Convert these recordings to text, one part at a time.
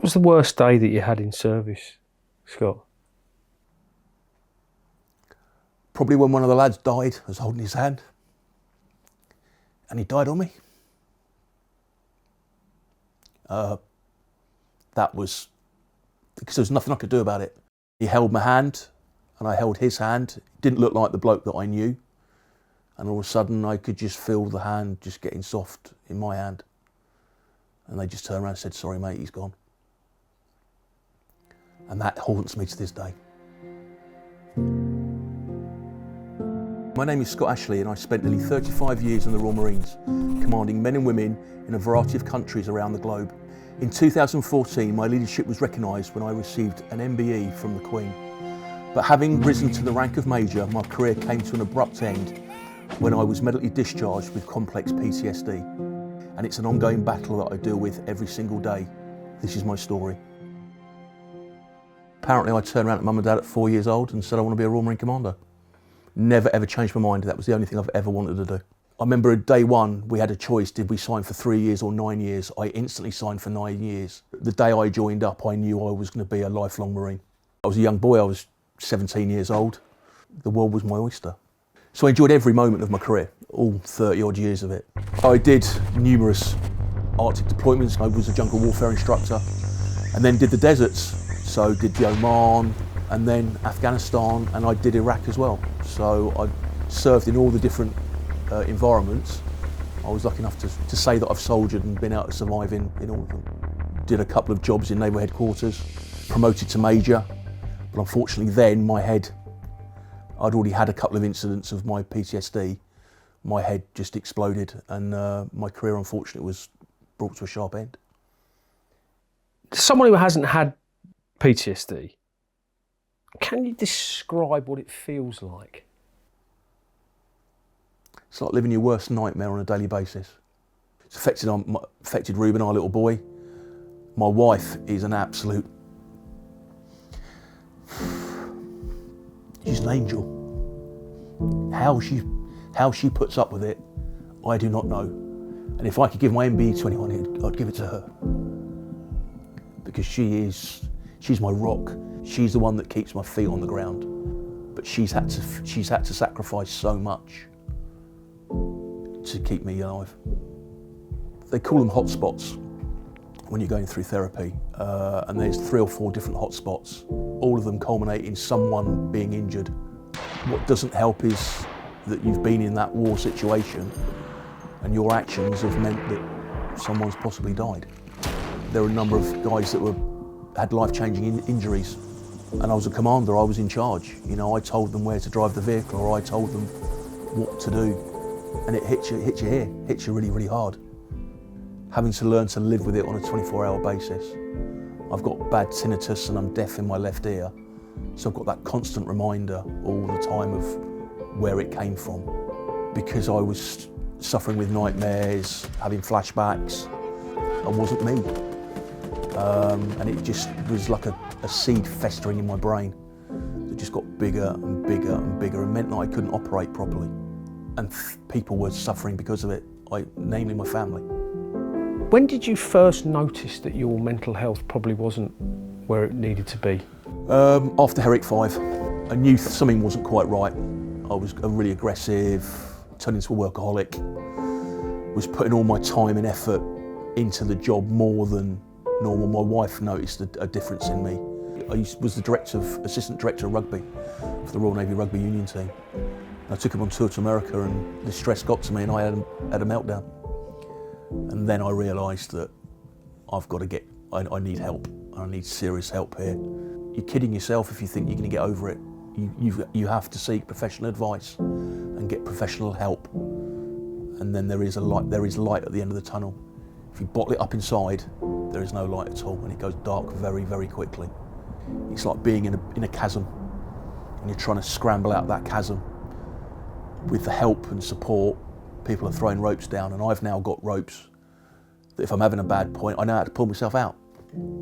was the worst day that you had in service, Scott? Probably when one of the lads died. I was holding his hand and he died on me. That was because there was nothing I could do about it. He held my hand and I held his hand. It didn't look like the bloke that I knew. And all of a sudden I could just feel the hand just getting soft in my hand. And they just turned around and said, "Sorry mate, he's gone." And that haunts me to this day. My name is Scott Ashley and I spent nearly 35 years in the Royal Marines, commanding men and women in a variety of countries around the globe. In 2014, my leadership was recognised when I received an MBE from the Queen. But having risen to the rank of Major, my career came to an abrupt end when I was medically discharged with complex PTSD. And it's an ongoing battle that I deal with every single day. This is my story. Apparently I turned around to Mum and Dad at 4 years old and said I want to be a Royal Marine Commander. Never ever changed my mind. That was the only thing I've ever wanted to do. I remember day one, we had a choice. Did we sign for 3 years or 9 years? I instantly signed for 9 years. The day I joined up, I knew I was going to be a lifelong Marine. I was a young boy. I was 17 years old. The world was my oyster. So I enjoyed every moment of my career, all 30 odd years of it. I did numerous Arctic deployments. I was a jungle warfare instructor and then did the deserts. So did the Oman and then Afghanistan, and I did Iraq as well. So I served in all the different environments. I was lucky enough to say that I've soldiered and been able to survive in all of them. Did a couple of jobs in naval headquarters, promoted to Major, but unfortunately then my head, I'd already had a couple of incidents of my PTSD. My head just exploded and my career unfortunately was brought to a sharp end. Someone who hasn't had PTSD, can you describe what it feels like? It's like living your worst nightmare on a daily basis. It's affected Ruben, our little boy. My wife is an absolute, she's an angel. How she puts up with it, I do not know. And if I could give my MBE to anyone, I'd give it to her. Because she's my rock. She's the one that keeps my feet on the ground. But she's had to sacrifice so much to keep me alive. They call them hotspots when you're going through therapy, and there's 3 or 4 different hotspots. All of them culminate in someone being injured. What doesn't help is that you've been in that war situation and your actions have meant that someone's possibly died. There are a number of guys that had life-changing injuries, and I was a commander, I was in charge. You know, I told them where to drive the vehicle, or I told them what to do, and it hits you here, hits you really, really hard. Having to learn to live with it on a 24-hour basis. I've got bad tinnitus and I'm deaf in my left ear, so I've got that constant reminder all the time of where it came from. Because I was suffering with nightmares, having flashbacks, I wasn't me. And it just was like a seed festering in my brain that just got bigger and bigger and bigger and meant that I couldn't operate properly. And people were suffering because of it, namely my family. When did you first notice that your mental health probably wasn't where it needed to be? After Herrick 5, I knew something wasn't quite right. I was really aggressive, turned into a workaholic, was putting all my time and effort into the job more than normal. My wife noticed a difference in me. I was the assistant director of rugby for the Royal Navy Rugby Union team. I took him on tour to America and the stress got to me and I had a meltdown. And then I realised that I need help. I need serious help here. You're kidding yourself if you think you're going to get over it. You have to seek professional advice and get professional help. And then there is light at the end of the tunnel. If you bottle it up inside, there is no light at all and it goes dark very, very quickly. It's like being in a chasm and you're trying to scramble out that chasm. With the help and support, people are throwing ropes down, and I've now got ropes that if I'm having a bad point, I know how to pull myself out.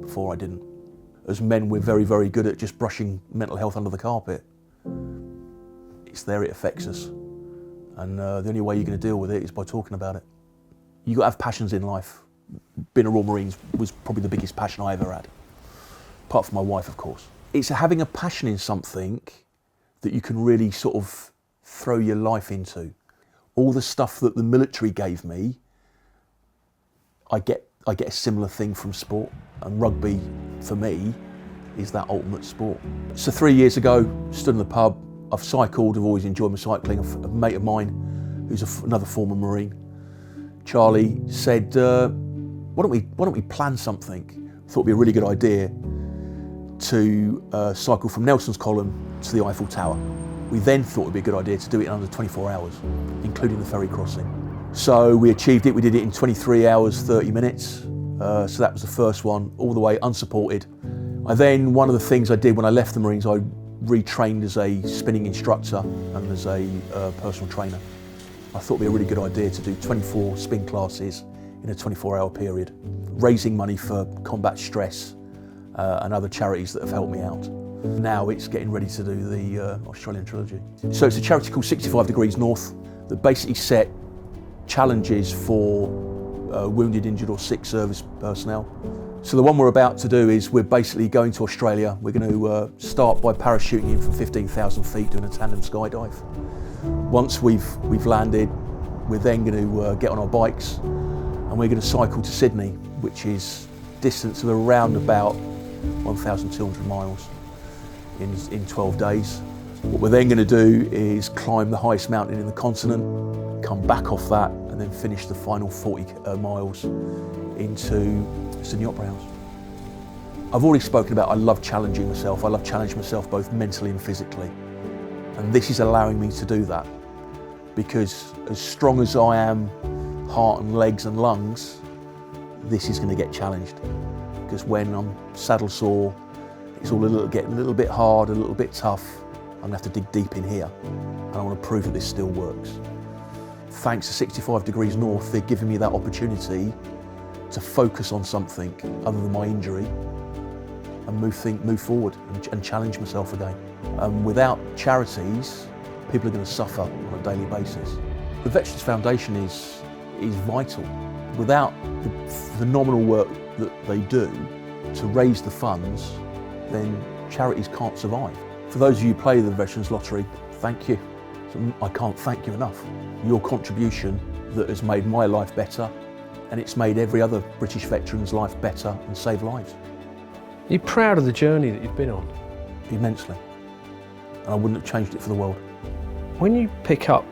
Before I didn't. As men, we're very, very good at just brushing mental health under the carpet. It's there, it affects us. And the only way you're going to deal with it is by talking about it. You've got to have passions in life. being a Royal Marines was probably the biggest passion I ever had, apart from my wife, of course. It's having a passion in something that you can really sort of throw your life into. All the stuff that the military gave me, I get a similar thing from sport, and rugby for me is that ultimate sport. So 3 years ago, stood in the pub, I've cycled, I've always enjoyed my cycling. A mate of mine who's another former Marine, Charlie, said, why don't we plan something? Thought it'd be a really good idea to cycle from Nelson's Column to the Eiffel Tower. We then thought it'd be a good idea to do it in under 24 hours, including the ferry crossing. So we achieved it, we did it in 23 hours, 30 minutes. So that was the first one, all the way unsupported. One of the things I did when I left the Marines, I retrained as a spinning instructor and as a personal trainer. I thought it'd be a really good idea to do 24 spin classes in a 24-hour period, raising money for combat stress and other charities that have helped me out. Now it's getting ready to do the Australian trilogy. So it's a charity called 65 Degrees North that basically set challenges for wounded, injured or sick service personnel. So the one we're about to do is we're basically going to Australia. We're going to start by parachuting in from 15,000 feet doing a tandem skydive. Once we've landed, we're then going to get on our bikes and we're going to cycle to Sydney, which is distance of around about 1,200 miles in 12 days. What we're then going to do is climb the highest mountain in the continent, come back off that and then finish the final 40 miles into Sydney Opera House. I've already spoken about I love challenging myself. I love challenging myself both mentally and physically. And this is allowing me to do that because as strong as I am, heart and legs and lungs, this is going to get challenged. Because when I'm saddle sore, it's all getting a little bit hard, a little bit tough. I'm going to have to dig deep in here and I want to prove that this still works. Thanks to 65 Degrees North, they're giving me that opportunity to focus on something other than my injury and move forward and challenge myself again. Without charities, people are going to suffer on a daily basis. The Veterans Foundation is vital. Without the phenomenal work that they do to raise the funds, then charities can't survive. For those of you who play the Veterans Lottery, thank you. I can't thank you enough. Your contribution that has made my life better and it's made every other British veteran's life better and saved lives. Are you proud of the journey that you've been on? Immensely. And I wouldn't have changed it for the world. When you pick up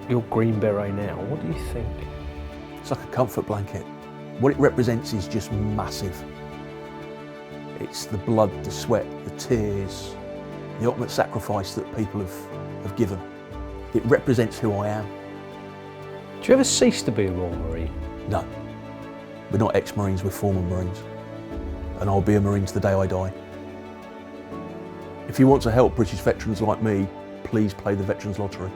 your green beret now, what do you think? It's like a comfort blanket. What it represents is just massive. It's the blood, the sweat, the tears, the ultimate sacrifice that people have given. It represents who I am. Do you ever cease to be a Royal Marine? No. We're not ex-Marines, we're former Marines. And I'll be a Marine to the day I die. If you want to help British veterans like me, please play the Veterans Lottery.